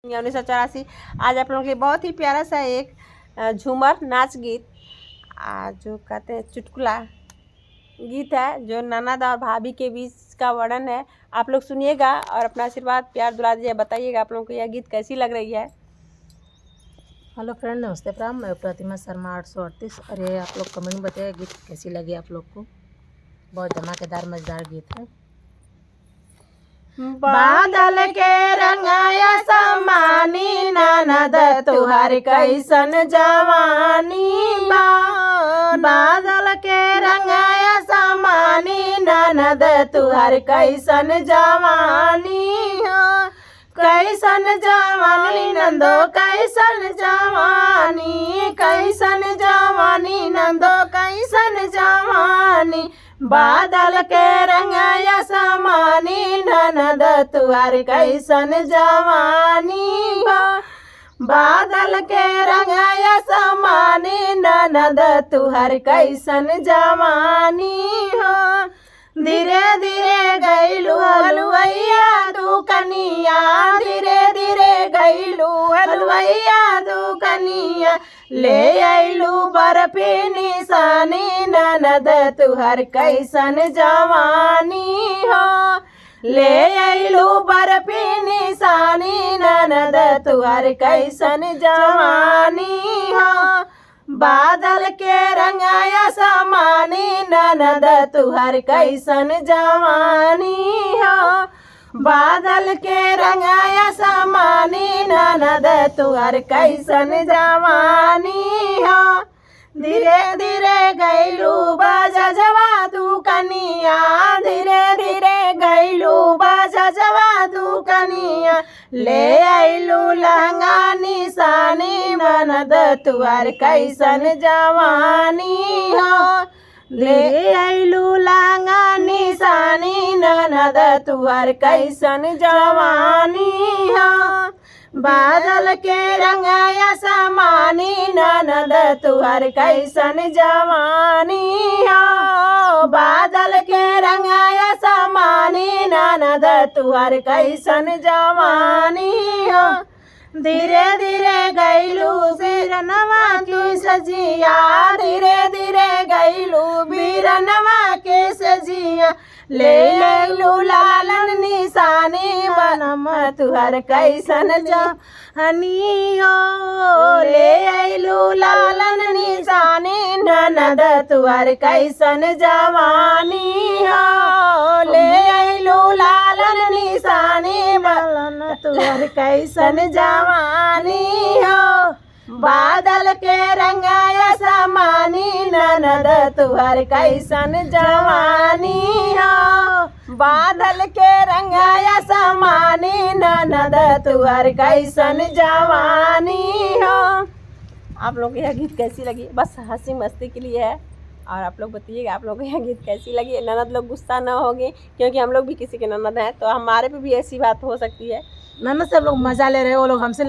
1984। आज आप लोगों के लिए बहुत ही प्यारा सा एक झूमर नाच गीत जो कहते हैं चुटकुला गीत है, जो ननद और भाभी के बीच का वर्णन है। आप लोग सुनिएगा और अपना आशीर्वाद प्यार दुला दीजिए, बताइएगा आप लोगों को यह गीत कैसी लग रही है। हेलो फ्रेंड, नमस्ते प्रणाम। मैं प्रतिमा शर्मा 838। और ये आप लोग कमेंट में बताइए गीत कैसी लगी आप लोग को। बहुत धमाकेदार मजेदार गीत है। बादल के रंगाया समानी ननद तुहार कैसन जवानी बादल के रंगाया समानी ननद तुहार कैसन जवानी कैसन जवानी नंदो कैसन जवानी कैसन जवानी नंदो कैसन जवानी बादल के रंगाया समानी ननद तुहार कैसन जवानी बादल के रंगाया समानी ननद तुहार कैसन जवानी धीरे धीरे गईलू हलवैया तू कनिया धीरे धीरे गईलू हलवैया तू कनिया ले आइलू बर्फी निशानी ननद तुहर कैसन जवानी हो ले आइलू बर्फी निशानी ननद तुहर कैसन जवानी हो बादल के रंगाया समानी ननद तुहर कैसन जवानी हो बादल के रंगाया समानी ननद तुहर कैसन जवानी हो धीरे धीरे गईलू बजवा तू कनिया धीरे धीरे गईलू बजवा तू कनिया ले आइलू लहंगा निशानी ननद तुहर कैसन जवानी हो ले आइलू लहंगा निशानी ननद तुहर कैसन जवानी हो बादल के रंगाया समानी ननद तुहर कैसन जवानी हो बादल के रंगाया समानी ननद तुहर कैसन जवानी हो धीरे धीरे गईलू बीरनवा की सजिया धीरे धीरे गईलू बीरनवा के सजिया ले आइलू लालन निशानी बनम तुहर कैसन जवानी हो ले आइलू लालन निशानी ननद तुहर कैसन जवानी हो ले आइलू लालन निशानी बनम तुहर कैसन जवानी हो बादल के रंगाया समानी ननद तुहर कैसन जवानी हो बादल के रंगाया समानी ननद तुहर कैसन जवानी हो। आप लोग को यह गीत कैसी लगी? बस हंसी मस्ती के लिए है और आप लोग बताइएगा आप लोग को यह गीत कैसी लगी। ननद लोग गुस्सा ना होंगे क्योंकि हम लोग भी किसी के ननद हैं, तो हमारे पे भी ऐसी बात हो सकती है। ननद से लोग मजा ले रहे हैं, वो लोग हमसे